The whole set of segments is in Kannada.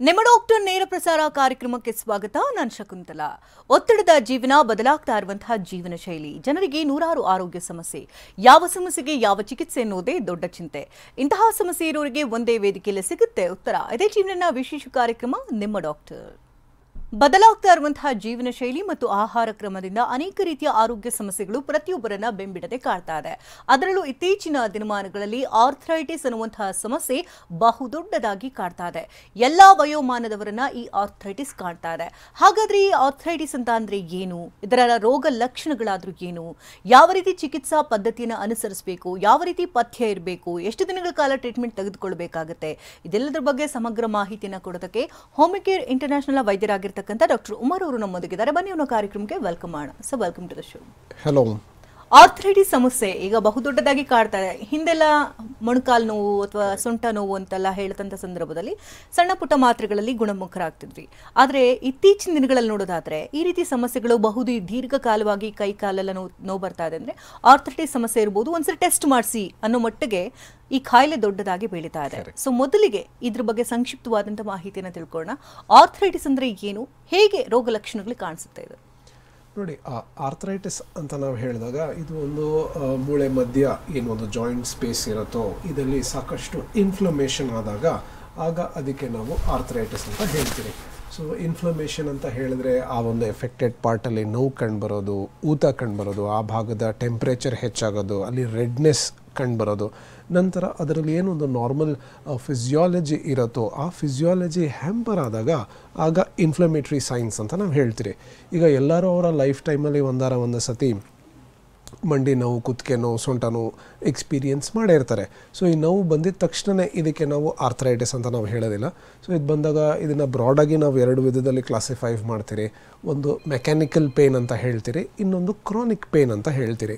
ನಿಮ್ಮ ಡಾಕ್ಟರ್ ನೇರ ಪ್ರಸಾರ ಕಾರ್ಯಕ್ರಮಕ್ಕೆ ಸ್ವಾಗತ. ನಾನು ಶಕುಂತಲಾ. ಒತ್ತಡದ ಜೀವನ, ಬದಲಾಗ್ತಾ ಇರುವಂತಹ ಜೀವನ ಶೈಲಿ, ಜನರಿಗೆ ನೂರಾರು ಆರೋಗ್ಯ ಸಮಸ್ಯೆ, ಯಾವ ಸಮಸ್ಯೆಗೆ ಯಾವ ಚಿಕಿತ್ಸೆ ಎನ್ನುವುದೇ ದೊಡ್ಡ ಚಿಂತೆ. ಇಂತಹ ಸಮಸ್ಯೆ ಇರೋರಿಗೆ ಒಂದೇ ವೇದಿಕೆಯಲ್ಲಿ ಸಿಗುತ್ತೆ ಉತ್ತರ. ಇದೇ ಜೀವನ ವಿಶೇಷ ಕಾರ್ಯಕ್ರಮ ನಿಮ್ಮ ಡಾಕ್ಟರ್. ಬದಲಾಗ್ತಾ ಇರುವಂತಹ ಜೀವನ ಶೈಲಿ ಮತ್ತು ಆಹಾರ ಕ್ರಮದಿಂದ ಅನೇಕ ರೀತಿಯ ಆರೋಗ್ಯ ಸಮಸ್ಯೆಗಳು ಪ್ರತಿಯೊಬ್ಬರನ್ನ ಬೆಂಬಿಡದೆ ಕಾಡ್ತಾ ಇದೆ. ಅದರಲ್ಲೂ ಇತ್ತೀಚಿನ ದಿನಮಾನಗಳಲ್ಲಿ ಆರ್ಥರೈಟಿಸ್ ಅನ್ನುವಂತಹ ಸಮಸ್ಯೆ ಬಹುದೊಡ್ಡದಾಗಿ ಕಾಡ್ತಾ ಇದೆ. ಎಲ್ಲಾ ವಯೋಮಾನದವರನ್ನ ಈ ಆರ್ಥರೈಟಿಸ್ ಕಾಡ್ತಾ ಇದೆ. ಹಾಗಾದ್ರೆ ಈ ಆರ್ಥರೈಟಿಸ್ ಅಂತ ಅಂದ್ರೆ ಏನು? ಇದರ ರೋಗ ಲಕ್ಷಣಗಳಾದ್ರೂ ಏನು? ಯಾವ ರೀತಿ ಚಿಕಿತ್ಸಾ ಪದ್ಧತಿಯನ್ನು ಅನುಸರಿಸಬೇಕು? ಯಾವ ರೀತಿ ಪಥ್ಯ ಇರಬೇಕು? ಎಷ್ಟು ದಿನಗಳ ಕಾಲ ಟ್ರೀಟ್ಮೆಂಟ್ ತೆಗೆದುಕೊಳ್ಳಬೇಕಾಗುತ್ತೆ? ಇದೆಲ್ಲದರ ಬಗ್ಗೆ ಸಮಗ್ರ ಮಾಹಿತಿಯನ್ನು ಕೊಡೋದಕ್ಕೆ ಹೋಮಿಕೇರ್ ಇಂಟರ್ನ್ಯಾಷನಲ್ ವೈದ್ಯರಾಗಿರ್ತಕ್ಕಂಥ ಡಾಕ್ಟರ್ ಉಮರ್ ಅವರು ನಮ್ಮೊಂದಿಗಿದ್ದಾರೆ. ಬನ್ನಿ ಅವರ ಕಾರ್ಯಕ್ರಮಕ್ಕೆ ವೆಲ್ಕಮ್ ಮಾಡೋಣ. So welcome to the show. Hello. Arthritis ಸಮಸ್ಯೆ ಈಗ ಬಹುದೊಡ್ಡದಾಗಿ ಕಾಡ್ತಾ ಇದೆ. ಹಿಂದೆಲ್ಲ ಮೊಣಕಾಲು ನೋವು ಅಥವಾ ಸೊಂಟ ನೋವು ಅಂತೆಲ್ಲ ಹೇಳತಂತ ಸಂದರ್ಭದಲ್ಲಿ ಸಣ್ಣ ಪುಟ್ಟ ಮಾತ್ರೆಗಳಲ್ಲಿ ಗುಣಮುಖರಾಗ್ತಿದ್ವಿ. ಆದರೆ ಇತ್ತೀಚಿನ ದಿನಗಳಲ್ಲಿ ನೋಡೋದಾದ್ರೆ ಈ ರೀತಿ ಸಮಸ್ಯೆಗಳು ದೀರ್ಘಕಾಲವಾಗಿ ಕೈ ಕಾಲೆಲ್ಲ ನೋವು ಬರ್ತಾ ಇದೆ. ಅಂದ್ರೆ ಆರ್ಥರೈಟಿಸ್ ಸಮಸ್ಯೆ ಇರ್ಬೋದು, ಒಂದ್ಸರಿ ಟೆಸ್ಟ್ ಮಾಡಿಸಿ ಅನ್ನೋ ಮಟ್ಟಿಗೆ ಈ ಕಾಯಿಲೆ ದೊಡ್ಡದಾಗಿ ಬೆಳೀತಾ ಇದೆ. ಸೊ ಮೊದಲಿಗೆ ಇದ್ರ ಬಗ್ಗೆ ಸಂಕ್ಷಿಪ್ತವಾದಂಥ ಮಾಹಿತಿಯನ್ನು ತಿಳ್ಕೊಳ್ಳೋಣ. ಆರ್ಥರೈಟಿಸ್ ಅಂದ್ರೆ ಏನು, ಹೇಗೆ ರೋಗ ಲಕ್ಷಣಗಳು ಕಾಣಿಸುತ್ತೆ ಇದು? ನೋಡಿ, ಆರ್ಥರೈಟಿಸ್ ಅಂತ ನಾವು ಹೇಳಿದಾಗ ಇದು ಒಂದು ಮೂಳೆ ಮಧ್ಯ ಏನೊಂದು ಜಾಯಿಂಟ್ ಸ್ಪೇಸ್ ಇರುತ್ತೋ ಇದರಲ್ಲಿ ಸಾಕಷ್ಟು ಇನ್ಫ್ಲಮೇಷನ್ ಆಗ ಅದಕ್ಕೆ ನಾವು ಆರ್ಥರೈಟಿಸ್ ಅಂತ ಹೇಳ್ತೀವಿ. ಸೊ ಇನ್ಫ್ಲಮೇಷನ್ ಅಂತ ಹೇಳಿದ್ರೆ ಆ ಒಂದು ಎಫೆಕ್ಟೆಡ್ ಪಾರ್ಟಲ್ಲಿ ನೋವು ಕಂಡುಬರೋದು, ಊತ ಕಂಡುಬರೋದು, ಆ ಭಾಗದ ಟೆಂಪ್ರೇಚರ್ ಹೆಚ್ಚಾಗೋದು, ಅಲ್ಲಿ ರೆಡ್ನೆಸ್ ಕಂಡುಬರೋದು, ನಂತರ ಅದರಲ್ಲಿ ಏನೊಂದು ನಾರ್ಮಲ್ ಫಿಸಿಯಾಲಜಿ ಇರುತ್ತೋ ಆ ಫಿಸಿಯಾಲಜಿ ಹ್ಯಾಂಪರ್ ಆಗ ಇನ್ಫ್ಲಮೇಟ್ರಿ ಸೈನ್ಸ್ ಅಂತ ನಾವು ಹೇಳ್ತೀರಿ. ಈಗ ಎಲ್ಲರೂ ಅವರ ಲೈಫ್ ಟೈಮಲ್ಲಿ ಒಂದು ಸತಿ ಮಂಡಿ ನೋವು, ಕುತ್ತಿಗೆ ನೋವು, ಸೊಂಟ ನೋವು ಎಕ್ಸ್ಪೀರಿಯನ್ಸ್ ಮಾಡಿರ್ತಾರೆ. ಸೊ ಈ ನೋವು ಬಂದಿದ್ದ ತಕ್ಷಣ ಇದಕ್ಕೆ ನಾವು ಆರ್ಥರೈಟಿಸ್ ಅಂತ ನಾವು ಹೇಳೋದಿಲ್ಲ. ಸೊ ಇದು ಬಂದಾಗ ಇದನ್ನು ಬ್ರಾಡಾಗಿ ನಾವು ಎರಡು ವಿಧದಲ್ಲಿ ಕ್ಲಾಸಿಫೈ ಮಾಡ್ತೀರಿ. ಒಂದು ಮೆಕ್ಯಾನಿಕಲ್ ಪೇನ್ ಅಂತ ಹೇಳ್ತೀರಿ, ಇನ್ನೊಂದು ಕ್ರಾನಿಕ್ ಪೇನ್ ಅಂತ ಹೇಳ್ತೀರಿ.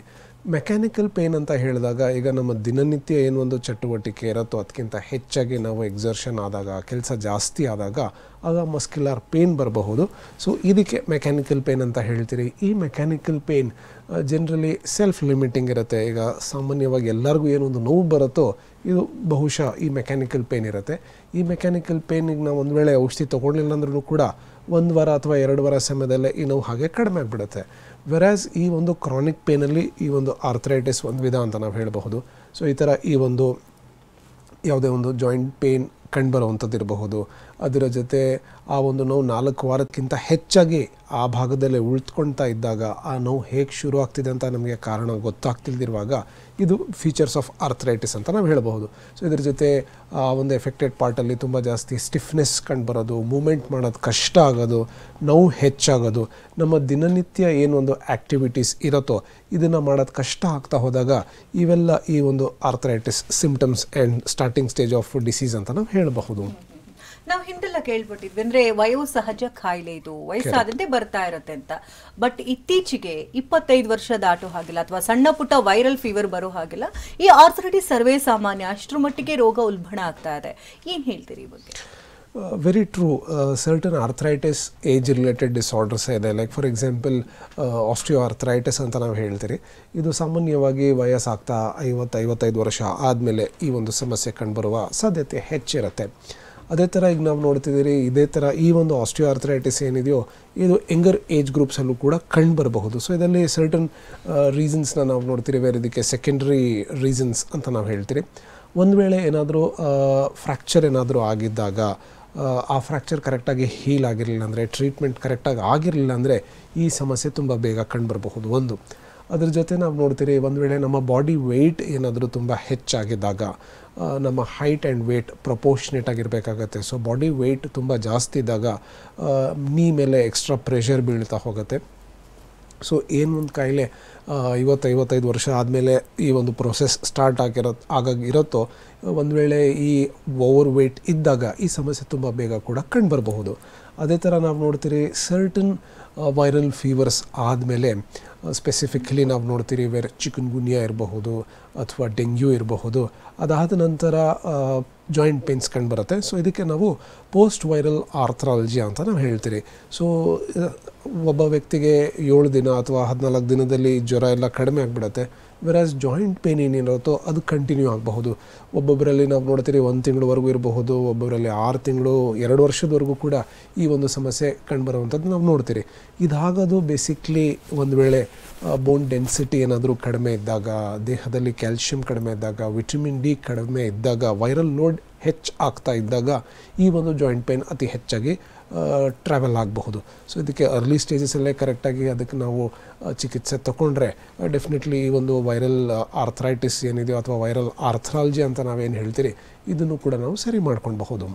ಮೆಕ್ಯಾನಿಕಲ್ ಪೇನ್ ಅಂತ ಹೇಳಿದಾಗ ಈಗ ನಮ್ಮ ದಿನನಿತ್ಯ ಏನೊಂದು ಚಟುವಟಿಕೆ ಇರುತ್ತೋ ಅದಕ್ಕಿಂತ ಹೆಚ್ಚಾಗಿ ನಾವು ಎಕ್ಸರ್ಷನ್ ಆದಾಗ, ಕೆಲಸ ಜಾಸ್ತಿ ಆದಾಗ ಆಗ ಮಸ್ಕ್ಯುಲರ್ ಪೇನ್ ಬರಬಹುದು. ಸೊ ಇದಕ್ಕೆ ಮೆಕ್ಯಾನಿಕಲ್ ಪೇನ್ ಅಂತ ಹೇಳ್ತೀರಿ. ಈ mechanical pain generally self limiting ಇರುತ್ತೆ. ಈಗ ಸಾಮಾನ್ಯವಾಗಿ ಎಲ್ಲರಿಗೂ ಏನೊಂದು ನೋವು ಬರುತ್ತೋ ಇದು ಬಹುಶಃ ಈ ಮೆಕ್ಯಾನಿಕಲ್ ಪೇನ್ ಇರುತ್ತೆ. ಈ ಮೆಕ್ಯಾನಿಕಲ್ ಪೇನಿಗೆ ನಾವು ಒಂದು ವೇಳೆ ಔಷಧಿ ತೊಗೊಳ್ಳಿಲ್ಲ ಅಂದ್ರೂ ಕೂಡ 1 ವಾರ ಅಥವಾ 2 ವಾರ ಸಮಯದಲ್ಲೇ ಈ ನೋವು ಹಾಗೆ ಕಡಿಮೆ ಆಗಿಬಿಡುತ್ತೆ. ವೆರಾಸ್ ಈ ಒಂದು ಕ್ರಾನಿಕ್ ಪೇನಲ್ಲಿ ಈ ಒಂದು ಆರ್ಥರೈಟಿಸ್ ಒಂದು ವಿಧ ಅಂತ ನಾವು ಹೇಳಬಹುದು. ಸೊ ಈ ಥರ ಈ ಒಂದು ಯಾವುದೇ ಒಂದು ಜಾಯಿಂಟ್ ಪೇನ್ ಕಂಡುಬರುವಂಥದ್ದು ಇರಬಹುದು. ಅದರ ಜೊತೆ ಆ ಒಂದು ನೋವು 4 ವಾರಕ್ಕಿಂತ ಹೆಚ್ಚಾಗಿ ಆ ಭಾಗದಲ್ಲೇ ಉಳಿದುಕೊಳ್ತಾ ಇದ್ದಾಗ ಆ ನೋವು ಹೇಗೆ ಶುರು ಆಗ್ತಿದೆ ಅಂತ ನಮಗೆ ಕಾರಣ ಗೊತ್ತಾಗ್ತಿಲ್ದಿರುವಾಗ ಇದು ಫೀಚರ್ಸ್ ಆಫ್ ಆರ್ಥರೈಟಿಸ್ ಅಂತ ನಾವು ಹೇಳಬಹುದು. ಸೊ ಇದ್ರ ಜೊತೆ ಆ ಒಂದು ಎಫೆಕ್ಟೆಡ್ ಪಾರ್ಟಲ್ಲಿ ತುಂಬ ಜಾಸ್ತಿ ಸ್ಟಿಫ್ನೆಸ್ ಕಂಡುಬರೋದು, ಮೂಮೆಂಟ್ ಮಾಡೋದು ಕಷ್ಟ ಆಗೋದು, ನೋವು ಹೆಚ್ಚಾಗೋದು, ನಮ್ಮ ದಿನನಿತ್ಯ ಏನೊಂದು ಆ್ಯಕ್ಟಿವಿಟೀಸ್ ಇರುತ್ತೋ ಇದನ್ನು ಮಾಡೋದು ಕಷ್ಟ ಆಗ್ತಾ ಹೋದಾಗ ಇವೆಲ್ಲ ಈ ಒಂದು arthritis symptoms and starting stage of disease ಅಂತ ನಾವು ಹೇಳಬಹುದು. ನಾವು ಹಿಂದೆಲ್ಲ ಕೇಳ್ಬಿಟ್ಟಿದ್ವಿ, ಅಂದ್ರೆ ವಯೋಸಹಜ ಕಾಯಿಲೆ ಇದು, ವಯಸ್ಸಾದಂತೆ ಬರ್ತಾ ಇರತ್ತೆ ಅಂತ. ಬಟ್ ಇತ್ತೀಚೆಗೆ 25 ವರ್ಷ ದಾಟೋ ಹಾಗಿಲ್ಲ ಅಥವಾ ಸಣ್ಣ ಪುಟ್ಟ ವೈರಲ್ ಫೀವರ್ ಬರೋ ಹಾಗಿಲ್ಲ, ಈ ಆರ್ಥರೈಟಿಸ್ ಸರ್ವೇ ಸಾಮಾನ್ಯ, ಅಷ್ಟರ ಮಟ್ಟಿಗೆ ರೋಗ ಉಲ್ಬಣ ಆಗ್ತಾ ಇದೆ. ಏನ್ ಹೇಳ್ತೀರಿ ಈ ಬಗ್ಗೆ? Very true. Certain arthritis age related disorders ಇದೆ. Like for example osteoarthritis ಅಂತ ನಾವು ಹೇಳ್ತೀರಿ. ಇದು ಸಾಮಾನ್ಯವಾಗಿ ವಯಸ್ಸಾಗ್ತಾ 50-55 ವರ್ಷ ಆದಮೇಲೆ ಈ ಒಂದು ಸಮಸ್ಯೆ ಕಂಡುಬರುವ ಸಾಧ್ಯತೆ ಹೆಚ್ಚಿರುತ್ತೆ. ಅದೇ ಥರ ಈಗ ನಾವು ನೋಡ್ತಿದ್ದೀರಿ, ಇದೇ ಥರ ಈ ಒಂದು ಆಸ್ಟಿಯೋ ಆರ್ಥರೈಟಿಸ್ ಏನಿದೆಯೋ ಇದು ಯಂಗರ್ ಏಜ್ ಗ್ರೂಪ್ಸಲ್ಲೂ ಕೂಡ ಕಂಡುಬರಬಹುದು. ಸೊ ಇದರಲ್ಲಿ ಸರ್ಟನ್ ರೀಸನ್ಸ್ನ ನಾವು ನೋಡ್ತೀರಿ, ಬೇರೆ ಇದಕ್ಕೆ ಸೆಕೆಂಡ್ರಿ ರೀಸನ್ಸ್ ಅಂತ ನಾವು ಹೇಳ್ತೀರಿ. ಒಂದು ವೇಳೆ ಏನಾದರೂ ಫ್ರ್ಯಾಕ್ಚರ್ ಏನಾದರೂ ಆಗಿದ್ದಾಗ ಆ ಫ್ರ್ಯಾಕ್ಚರ್ ಕರೆಕ್ಟಾಗಿ ಹೀಲ್ ಆಗಿರಲಿಲ್ಲ ಅಂದರೆ, ಟ್ರೀಟ್ಮೆಂಟ್ ಕರೆಕ್ಟಾಗಿ ಆಗಿರಲಿಲ್ಲ ಅಂದರೆ ಈ ಸಮಸ್ಯೆ ತುಂಬ ಬೇಗ ಕಂಡುಬರಬಹುದು. ಒಂದು ಅದ್ರ ಜೊತೆ ನಾವು ನೋಡ್ತೀರಿ, ಒಂದು ವೇಳೆ ನಮ್ಮ ಬಾಡಿ ವೆಯ್ಟ್ ಏನಾದರೂ ತುಂಬ ಹೆಚ್ಚಾಗಿದ್ದಾಗ, ನಮ್ಮ ಹೈಟ್ ಆ್ಯಂಡ್ ವೇಟ್ ಪ್ರಪೋರ್ಷನೇಟ್ ಆಗಿರಬೇಕಾಗತ್ತೆ. ಸೊ ಬಾಡಿ ವೆಯ್ಟ್ ತುಂಬ ಜಾಸ್ತಿ ಇದ್ದಾಗ ನೀ ಮೇಲೆ ಎಕ್ಸ್ಟ್ರಾ ಪ್ರೆಷರ್ ಬೀಳ್ತಾ ಹೋಗುತ್ತೆ. ಸೊ ಏನೊಂದು ಕಾಯಿಲೆ 50-55 ವರ್ಷ ಆದಮೇಲೆ ಈ ಒಂದು ಪ್ರೊಸೆಸ್ ಸ್ಟಾರ್ಟ್ ಆಗಿರುತ್ತೋ ಒಂದು ವೇಳೆ ಈ ಓವರ್ ವೇಟ್ ಇದ್ದಾಗ ಈ ಸಮಸ್ಯೆ ತುಂಬ ಬೇಗ ಕೂಡ ಕಂಡುಬರಬಹುದು. ಅದೇ ಥರ ನಾವು ನೋಡ್ತೀರಿ, ಸರ್ಟನ್ ವೈರಲ್ ಫೀವರ್ಸ್ ಆದಮೇಲೆ ಸ್ಪೆಸಿಫಿಕಲಿ ನಾವು ನೋಡ್ತೀರಿ, ಬೇರೆ ಚಿಕನ್ ಗುನ್ಯಾ ಇರಬಹುದು ಅಥವಾ ಡೆಂಗ್ಯೂ ಇರಬಹುದು. ಅದಾದ ನಂತರ ಜಾಯಿಂಟ್ ಪೇನ್ಸ್ ಕಂಡುಬರುತ್ತೆ. ಸೊ ಇದಕ್ಕೆ ನಾವು ಪೋಸ್ಟ್ ವೈರಲ್ ಆರ್ಥರಾಲಜಿ ಅಂತ ನಾವು ಹೇಳ್ತೀರಿ. ಸೊ ಒಬ್ಬ ವ್ಯಕ್ತಿಗೆ 7 ದಿನ ಅಥವಾ 14 ದಿನದಲ್ಲಿ ಜ್ವರ ಎಲ್ಲ ಕಡಿಮೆ ಆಗಿಬಿಡುತ್ತೆ. ವೆರಾಸ್ ಜಾಯಿಂಟ್ ಪೇನ್ ಏನಿರುತ್ತೋ ಅದು ಕಂಟಿನ್ಯೂ ಆಗಬಹುದು. ಒಬ್ಬೊಬ್ಬರಲ್ಲಿ ನಾವು ನೋಡ್ತೀರಿ 1 ತಿಂಗಳವರೆಗೂ ಇರಬಹುದು, ಒಬ್ಬೊಬ್ಬರಲ್ಲಿ 6 ತಿಂಗಳು 2 ವರ್ಷದವರೆಗೂ ಕೂಡ ಈ ಒಂದು ಸಮಸ್ಯೆ ಕಂಡುಬರುವಂಥದ್ದು ನಾವು ನೋಡ್ತೀರಿ. ಇದಾಗೋದು ಬೇಸಿಕ್ಲಿ ಒಂದು ವೇಳೆ ಬೋನ್ ಡೆನ್ಸಿಟಿ ಏನಾದರೂ ಕಡಿಮೆ ಇದ್ದಾಗ, ದೇಹದಲ್ಲಿ ಕ್ಯಾಲ್ಶಿಯಂ ಕಡಿಮೆ ಇದ್ದಾಗ, ವಿಟಮಿನ್ ಡಿ ಕಡಿಮೆ ಇದ್ದಾಗ, ವೈರಲ್ ಲೋಡ್ ಹೆಚ್ಚು ಆಗ್ತಾ ಇದ್ದಾಗ ಈ ಒಂದು ಜಾಯಿಂಟ್ ಪೇನ್ ಅತಿ ಹೆಚ್ಚಾಗಿ ಟ್ರಾವೆಲ್ ಆಗಬಹುದು. ಸೊ ಇದಕ್ಕೆ ಅರ್ಲಿ ಸ್ಟೇಜಸಲ್ಲೇ ಕರೆಕ್ಟಾಗಿ ಅದಕ್ಕೆ ನಾವು ಚಿಕಿತ್ಸೆ ತಗೊಂಡ್ರೆ ಡೆಫಿನೆಟ್ಲಿ ಈ ಒಂದು ವೈರಲ್ ಆರ್ಥರೈಟಿಸ್ ಏನಿದೆಯೋ ಅಥವಾ ವೈರಲ್ ಆರ್ಥರಾಲಜಿ ಅಂತ ನಾವೇನು ಹೇಳ್ತೀರಿ ಇದನ್ನು ಕೂಡ ನಾವು ಸರಿ ಮಾಡ್ಕೊಳ್ಬಹುದು.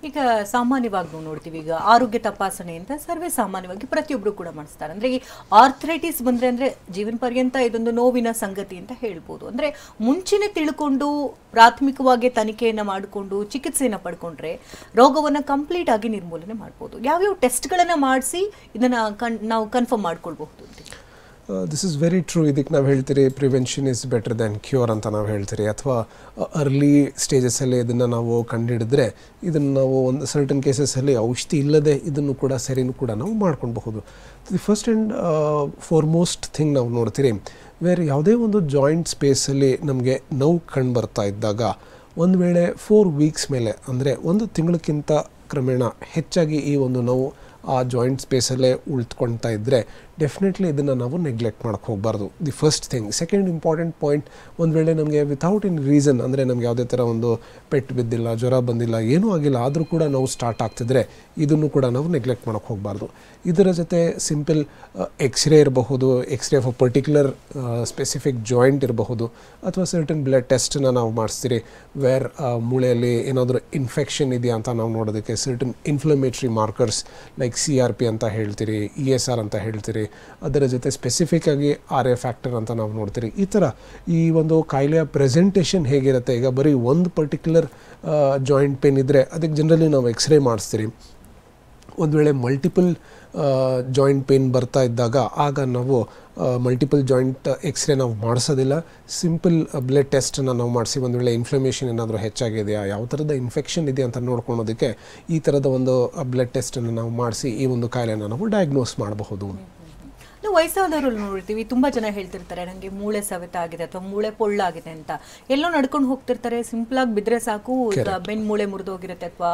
ಈಗ ಸಾಮಾನ್ಯವಾಗಿ ನಾವು ನೋಡ್ತೀವಿ, ಈಗ ಆರೋಗ್ಯ ತಪಾಸಣೆ ಅಂತ ಸರ್ವೇ ಸಾಮಾನ್ಯವಾಗಿ ಪ್ರತಿಯೊಬ್ಬರು ಕೂಡ ಮಾಡಿಸ್ತಾರೆ. ಅಂದರೆ ಈ ಆರ್ಥರೈಟಿಸ್ ಬಂದರೆ ಅಂದರೆ ಜೀವನ ಪರ್ಯಂತ ಇದೊಂದು ನೋವಿನ ಸಂಗತಿ ಅಂತ ಹೇಳ್ಬೋದು. ಅಂದರೆ ಮುಂಚೆನೇ ತಿಳ್ಕೊಂಡು ಪ್ರಾಥಮಿಕವಾಗಿ ತನಿಖೆಯನ್ನು ಮಾಡಿಕೊಂಡು ಚಿಕಿತ್ಸೆಯನ್ನು ಪಡ್ಕೊಂಡ್ರೆ ರೋಗವನ್ನು ಕಂಪ್ಲೀಟ್ ಆಗಿ ನಿರ್ಮೂಲನೆ ಮಾಡ್ಬೋದು. ಯಾವ್ಯಾವ ಟೆಸ್ಟ್ಗಳನ್ನು ಮಾಡಿಸಿ ಇದನ್ನು ನಾವು ಕನ್ಫರ್ಮ್ ಮಾಡ್ಕೊಳ್ಬಹುದು? This is very true. ಇದಕ್ಕೆ ನಾವು ಹೇಳ್ತೀರಿ prevention is better than cure ಅಂತ ನಾವು ಹೇಳ್ತೀರಿ. ಅಥವಾ ಅರ್ಲಿ ಸ್ಟೇಜಸಲ್ಲಿ ಇದನ್ನು ನಾವು ಕಂಡುಹಿಡಿದ್ರೆ ಇದನ್ನು ನಾವು ಒಂದು ಸರ್ಟನ್ ಕೇಸಸಲ್ಲಿ ಔಷಧಿ ಇಲ್ಲದೆ ಇದನ್ನು ಕೂಡ ಸರಿನೂ ಕೂಡ ನಾವು ಮಾಡ್ಕೊಳ್ಬಹುದು. The first and foremost thing ನಾವು ನೋಡ್ತೀರಿ, ಬೇರೆ ಯಾವುದೇ ಒಂದು ಜಾಯಿಂಟ್ ಸ್ಪೇಸಲ್ಲಿ ನಮಗೆ ನೋವು ಕಂಡು ಬರ್ತಾ ಇದ್ದಾಗ ಒಂದು ವೇಳೆ 4 ವೀಕ್ಸ್ ಮೇಲೆ ಅಂದರೆ 1 ತಿಂಗಳಕ್ಕಿಂತ ಕ್ರಮೇಣ ಹೆಚ್ಚಾಗಿ ಈ ಒಂದು ನೋವು ಆ ಜಾಯಿಂಟ್ ಸ್ಪೇಸಲ್ಲೇ ಉಳಿದುಕೊಳ್ತಾ ಇದ್ದರೆ ಡೆಫಿನೆಟ್ಲಿ ಇದನ್ನು ನಾವು ನೆಗ್ಲೆಕ್ಟ್ ಮಾಡೋಕ್ಕೆ ಹೋಗಬಾರ್ದು. The first thing. Second important point, ಒಂದು ವೇಳೆ ನಮಗೆ ವಿತೌಟ್ ಎನಿ ರೀಸನ್ ಅಂದರೆ ನಮ್ಗೆ ಯಾವುದೇ ಥರ ಒಂದು ಪೆಟ್ಟು ಬಿದ್ದಿಲ್ಲ, ಜ್ವರ ಬಂದಿಲ್ಲ, ಏನೂ ಆಗಿಲ್ಲ, ಆದರೂ ಕೂಡ ನಾವು ಸ್ಟಾರ್ಟ್ ಆಗ್ತಿದ್ರೆ ಇದನ್ನು ಕೂಡ ನಾವು ನೆಗ್ಲೆಕ್ಟ್ ಮಾಡೋಕ್ಕೆ ಹೋಗಬಾರ್ದು. ಇದರ ಜೊತೆ ಸಿಂಪಲ್ ಎಕ್ಸ್ರೇ ಇರಬಹುದು, X-ray of a particular specific joint ಇರಬಹುದು, ಅಥವಾ ಸರ್ಟನ್ ಬ್ಲಡ್ ಟೆಸ್ಟನ್ನು ನಾವು ಮಾಡಿಸ್ತೀರಿ ವೇರ್ ಮೂಳೆಯಲ್ಲಿ ಏನಾದರೂ ಇನ್ಫೆಕ್ಷನ್ ಇದೆಯಾ ಅಂತ ನಾವು ನೋಡೋದಕ್ಕೆ certain inflammatory markers like CRP ಅಂತ ಹೇಳ್ತೀರಿ, ESR ಅಂತ ಹೇಳ್ತೀರಿ, ಅದರ ಜೊತೆ ಸ್ಪೆಸಿಫಿಕ್ ಆಗಿ RA ಫ್ಯಾಕ್ಟರ್ ಅಂತ ನಾವು ನೋಡ್ತೀರಿ. ಈ ಥರ ಈ ಒಂದು ಕಾಯಿಲೆಯ ಪ್ರೆಸೆಂಟೇಷನ್ ಹೇಗಿರುತ್ತೆ, ಈಗ ಬರೀ ಒಂದು ಪರ್ಟಿಕ್ಯುಲರ್ ಜಾಯಿಂಟ್ ಪೇನ್ ಇದ್ದರೆ ಅದಕ್ಕೆ ಜನರಲಿ ನಾವು ಎಕ್ಸ್ರೇ ಮಾಡಿಸ್ತೀರಿ. ಒಂದು ವೇಳೆ ಮಲ್ಟಿಪಲ್ ಜಾಯಿಂಟ್ ಪೇನ್ ಬರ್ತಾ ಇದ್ದಾಗ ಆಗ ನಾವು ಮಲ್ಟಿಪಲ್ ಜಾಯಿಂಟ್ ಎಕ್ಸ್ರೇ ನಾವು ಮಾಡಿಸೋದಿಲ್ಲ. ಸಿಂಪಲ್ ಬ್ಲಡ್ ಟೆಸ್ಟನ್ನು ನಾವು ಮಾಡಿಸಿ ಒಂದು ವೇಳೆ ಇನ್ಫ್ಲಮೇಷನ್ ಏನಾದರೂ ಹೆಚ್ಚಾಗಿದೆಯಾ, ಯಾವ ಥರದ ಇನ್ಫೆಕ್ಷನ್ ಇದೆಯಾ ಅಂತ ನೋಡ್ಕೊಳೋದಕ್ಕೆ ಈ ಥರದ ಒಂದು ಬ್ಲಡ್ ಟೆಸ್ಟನ್ನು ನಾವು ಮಾಡಿಸಿ ಈ ಒಂದು ಕಾಯಿಲೆಯನ್ನು ನಾವು ಡಯಾಗ್ನೋಸ್ ಮಾಡಬಹುದು. ನಾವು ವಯಸ್ಸಾದವರು ನೋಡ್ತೀವಿ, ತುಂಬ ಜನ ಹೇಳ್ತಿರ್ತಾರೆ ನನಗೆ ಮೂಳೆ ಸವೆತ ಆಗಿದೆ ಅಥವಾ ಮೂಳೆ ಪೊಳ್ಳಾಗಿದೆ ಅಂತ. ಎಲ್ಲೋ ನಡ್ಕೊಂಡು ಹೋಗ್ತಿರ್ತಾರೆ, ಸಿಂಪಲಾಗಿ ಬಿದ್ದರೆ ಸಾಕು ಬೆನ್ನು ಮೂಳೆ ಮುರಿದೋಗಿರುತ್ತೆ ಅಥವಾ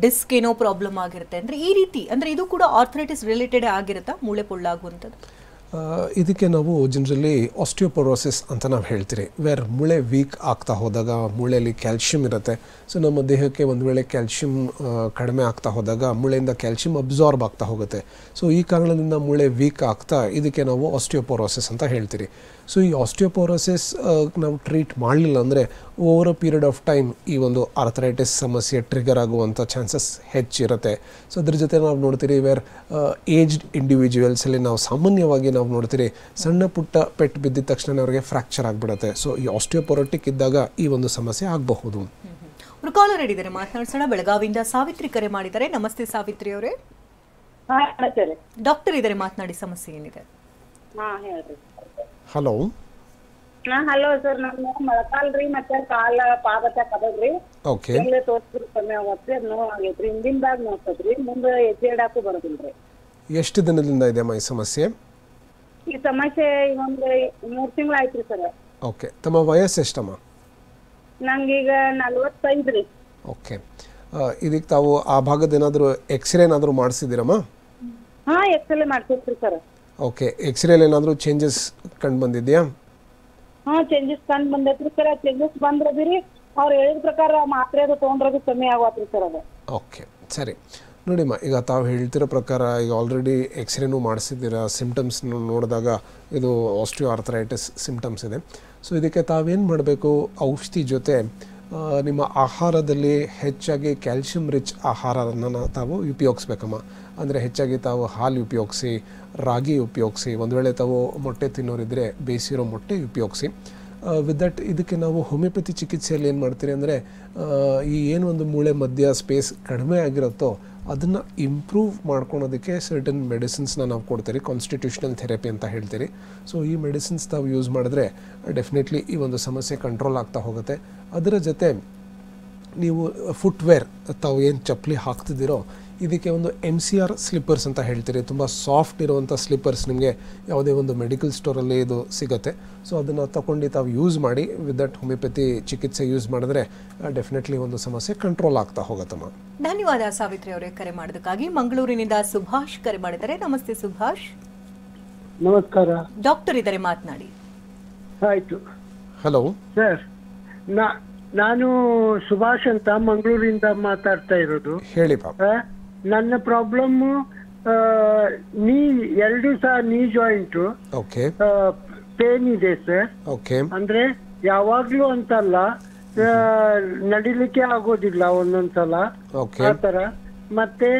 ಡಿಸ್ಕ್ ಏನೋ ಪ್ರಾಬ್ಲಮ್ ಆಗಿರುತ್ತೆ. ಅಂದರೆ ಈ ರೀತಿ ಅಂದರೆ ಇದು ಕೂಡ ಆರ್ಥರೈಟಿಸ್ ರಿಲೇಟೆಡ್ ಆಗಿರುತ್ತಾ ಮೂಳೆ ಪೊಳ್ಳಾಗುವಂಥದ್ದು? ಇದಕ್ಕೆ ನಾವು ಜನರಲಿ ಆಸ್ಟಿಯೋಪೊರೋಸಿಸ್ ಅಂತ ನಾವು ಹೇಳ್ತೀರಿ. ವೇರ್ ಮೂಳೆ ವೀಕ್ ಆಗ್ತಾ ಹೋದಾಗ ಮೂಳೆಯಲ್ಲಿ ಕ್ಯಾಲ್ಶಿಯಂ ಇರುತ್ತೆ. ಸೊ ನಮ್ಮ ದೇಹಕ್ಕೆ ಒಂದು ವೇಳೆ ಕ್ಯಾಲ್ಶಿಯಂ ಕಡಿಮೆ ಆಗ್ತಾ ಹೋದಾಗ ಮೂಳೆಯಿಂದ ಕ್ಯಾಲ್ಶಿಯಂ ಅಬ್ಸಾರ್ಬ್ ಆಗ್ತಾ ಹೋಗುತ್ತೆ. ಸೊ ಈ ಕಾರಣದಿಂದ ಮೂಳೆ ವೀಕ್ ಆಗ್ತಾ ಇದಕ್ಕೆ ನಾವು ಆಸ್ಟಿಯೋಪೊರೋಸಿಸ್ ಅಂತ ಹೇಳ್ತೀರಿ. ಸೊ ಈ ಆಸ್ಟಿಯೋಪೊರೋಸಿಸ್ ನಾವು ಟ್ರೀಟ್ ಮಾಡಲಿಲ್ಲ ಅಂದರೆ over a period of time ಈ ಒಂದು ಆರ್ಥರೈಟಿಸ್ ಸಮಸ್ಯೆ ಟ್ರಿಗರ್ ಆಗುವಂಥ ಚಾನ್ಸಸ್ ಹೆಚ್ಚಿರುತ್ತೆ. ಸೊ ಅದ್ರ ಜೊತೆ ನಾವು ನೋಡ್ತೀರಿ ವೇರ್ ಏಜ್ಡ್ ಇಂಡಿವಿಜುವಲ್ಸಲ್ಲಿ ನಾವು ಸಾಮಾನ್ಯವಾಗಿ ನಾವು ನೋಡ್ತೀರಿ ಸಣ್ಣ ಪುಟ್ಟ ಪೆಟ್ಟು ಬಿದ್ದಿದ ತಕ್ಷಣ ಅವರಿಗೆ ಫ್ರ್ಯಾಕ್ಚರ್ ಆಗಿಬಿಡುತ್ತೆ. ಸೊ ಈ ಆಸ್ಟಿಯೋಪೊರೋಟಿಕ್ ಇದ್ದಾಗ ಈ ಒಂದು ಸಮಸ್ಯೆ ಆಗಬಹುದು. ಕಾಲರ್ ಹಿಡಿದರೆ ಮಾತನಾಡಿಸೋಣ. ಬೆಳಗಾವಿಯಿಂದ ಸಾವಿತ್ರಿ ಕರೆ ಮಾಡಿದ್ದಾರೆ. ನಮಸ್ತೆ ಸಾವಿತ್ರಿ ಅವರೇ. ಡಾಕ್ಟರ್ ಇದ್ದಾರೆ, ಮಾತನಾಡಿ. ಸಮಸ್ಯೆ ಏನಿದೆ? ಹಲೋ. ಹಲೋ ಸರ್, ನಮ್ಮ ಮೊಳಕಾಲ್ರಿ ಮತ್ತೆ ಕಾಲ ಪಾದಕ ಕದದ್ರಿ. ಓಕೆ. ಇಲ್ಲೇ ತೋರ್ಸ್ರಿ, ಕಮ್ಮಿ ಆಗತ್ರಿ, ಅದು ನೋವು ಆಗೈತ್ರಿ, ಹಿಂದಿಂದಾಗ ನೋಡ್ತದ್ರಿ, ಮುಂದೆ ಹೆಜ್ಜೆ ಇಡಾಕು ಬರೋದಿಲ್ರಿ. ಎಷ್ಟು ದಿನದಿಂದ ಇದೆ ಈ ಸಮಸ್ಯೆ? ಈ ಸಮಸ್ಯೆ ಒಂದು 3 ತಿಂಗಳು ಆಯ್ತ್ರಿ ಸರ್. ಓಕೆ. ತಮ್ಮ ವಯಸ್ಸು ಎಷ್ಟಮ್ಮ? ನಂಗೀಗ 45 ರೀ. ಓಕೆ. ಇದಕ್ಕೆ ತಾವು ಆ ಭಾಗದ ಏನಾದರೂ ಎಕ್ಸ್ರೇ ಏನಾದರೂ ಮಾಡಿಸಿದ್ದೀರಮ್ಮ? ಹಾ, ಎಕ್ಸ್ರೇ ಮಾಡ್ತಿರ್ತೀರಿ ಸರ್. ಓಕೆ. ಎಕ್ಸ್ರೇಲಿ ಏನಾದರೂ ಚೇಂಜಸ್ ಕಂಡು ಬಂದಿದೆಯಾ? ಹಾ, ಚೇಂಜಸ್ ಕಂಡು ಬಂದೈತ್ರಿ ಸರ್. ಚೇಂಜಸ್ ಬಂದ್ರದಿರಿ, ಅವ್ರು ಹೇಳಿದ ಪ್ರಕಾರ ಮಾತ್ರೆ ಅದು ತೊಗೊಂಡ್ರದು ಕಮ್ಮಿ ಆಗತ್ರಿ ಸರ್ ಅದು. ಓಕೆ, ಸರಿ. ನೋಡಿಮ್ಮ, ಈಗ ತಾವು ಹೇಳ್ತಿರೋ ಪ್ರಕಾರ ಈಗ ಆಲ್ರೆಡಿ ಎಕ್ಸ್ರೇನೂ ಮಾಡಿಸಿದ್ದೀರಾ. ಸಿಮ್ಟಮ್ಸ್ ನೋಡಿದಾಗ ಇದು ಆಸ್ಟಿಯೋ ಆರ್ಥರೈಟಿಸ್ ಸಿಮ್ಟಮ್ಸ್ ಇದೆ. ಸೊ ಇದಕ್ಕೆ ತಾವೇನು ಮಾಡಬೇಕು, ಔಷಧಿ ಜೊತೆ ನಿಮ್ಮ ಆಹಾರದಲ್ಲಿ ಹೆಚ್ಚಾಗಿ ಕ್ಯಾಲ್ಶಿಯಂ ರಿಚ್ ಆಹಾರವನ್ನು ತಾವು ಉಪಯೋಗಿಸ್ಬೇಕಮ್ಮ. ಅಂದರೆ ಹೆಚ್ಚಾಗಿ ತಾವು ಹಾಲು ಉಪಯೋಗಿಸಿ, ರಾಗಿ ಉಪಯೋಗಿಸಿ, ಒಂದು ವೇಳೆ ತಾವು ಮೊಟ್ಟೆ ತಿನ್ನೋರಿದ್ದರೆ ಬೇಯಿಸಿರೋ ಮೊಟ್ಟೆ ಉಪಯೋಗಿಸಿ. ವಿತ್ ದಟ್ ಇದಕ್ಕೆ ನಾವು ಹೋಮಿಯೋಪತಿ ಚಿಕಿತ್ಸೆಯಲ್ಲಿ ಏನು ಮಾಡ್ತೀರಿ ಅಂದರೆ ಈ ಏನು ಒಂದು ಮೂಳೆ ಮಧ್ಯ ಸ್ಪೇಸ್ ಕಡಿಮೆ ಆಗಿರುತ್ತೋ ಅದನ್ನು ಇಂಪ್ರೂವ್ ಮಾಡ್ಕೊಳೋದಕ್ಕೆ ಸರ್ಟನ್ ಮೆಡಿಸಿನ್ಸ್ನ ನಾವು ಕೊಡ್ತೀರಿ. ಕಾನ್ಸ್ಟಿಟ್ಯೂಷನಲ್ ಥೆರಪಿ ಅಂತ ಹೇಳ್ತೀರಿ. ಸೊ ಈ ಮೆಡಿಸಿನ್ಸ್ ತಾವು ಯೂಸ್ ಮಾಡಿದ್ರೆ ಡೆಫಿನೆಟ್ಲಿ ಈ ಒಂದು ಸಮಸ್ಯೆ ಕಂಟ್ರೋಲ್ ಆಗ್ತಾ ಹೋಗುತ್ತೆ. ಅದರ ಜೊತೆ ನೀವು ಫುಟ್ವೇರ್ ತಾವು ಏನು ಚಪ್ಪಲಿ ಹಾಕ್ತಿದ್ದೀರೋ ಇದಕ್ಕೆ ಒಂದು MCR ಸ್ಲಿಪ್ಪರ್ಸ್ ಅಂತ ಹೇಳ್ತೀರಿ, ತುಂಬ ಸಾಫ್ಟ್ ಇರುವಂಥ ಸ್ಲಿಪ್ಪರ್ಸ್ ನಿಮಗೆ ಯಾವುದೇ ಒಂದು ಮೆಡಿಕಲ್ ಸ್ಟೋರಲ್ಲಿ ಇದು ಸಿಗುತ್ತೆ. ಸೊ ಅದನ್ನು ತಗೊಂಡು ತಾವು ಯೂಸ್ ಮಾಡಿ, ವಿತ್ ದಟ್ ಹೋಮಿಯೋಪತಿ ಚಿಕಿತ್ಸೆ ಯೂಸ್ ಮಾಡಿದ್ರೆ ಡೆಫಿನೆಟ್ಲಿ ಒಂದು ಸಮಸ್ಯೆ ಕಂಟ್ರೋಲ್ ಆಗ್ತಾ ಹೋಗುತ್ತಮ್ಮ. ಧನ್ಯವಾದ ಸಾವಿತ್ರಿ ಅವರೇ ಕರೆ ಮಾಡೋದಕ್ಕಾಗಿ. ಮಂಗಳೂರಿನಿಂದ ಸುಭಾಷ್ ಕರೆ ಮಾಡಿದ್ದಾರೆ. ನಮಸ್ತೆ ಸುಭಾಷ್. ನಮಸ್ಕಾರ. ಡಾಕ್ಟರ್ ಇದ್ದಾರೆ, ಮಾತನಾಡಿ. ಆಯ್ತು. ಹಲೋ ಸರ್, ನಾನು ಸುಭಾಷ್ ಅಂತ ಮಂಗಳೂರಿಂದ ಮಾತಾಡ್ತಾ ಇರೋದು. ಹೇಳಿ ಪಾಪ. ನನ್ನ ಪ್ರಾಬ್ಲಮ್ ನೀ 2 ಸಹ ನೀ ಜಾಯಿಂಟ್ ಓಕೆ ಪೇನ್ ಇದೆ ಸರ್. ಓಕೆ. ಅಂದ್ರೆ ಯಾವಾಗ್ಲೂ ಅಂತಲ್ಲ, ನಡಿಲಿಕ್ಕೆ ಆಗೋದಿಲ್ಲ ಒಂದೊಂದ್ಸಲ ಓಕೆ. ಆತರ. ಮತ್ತೆ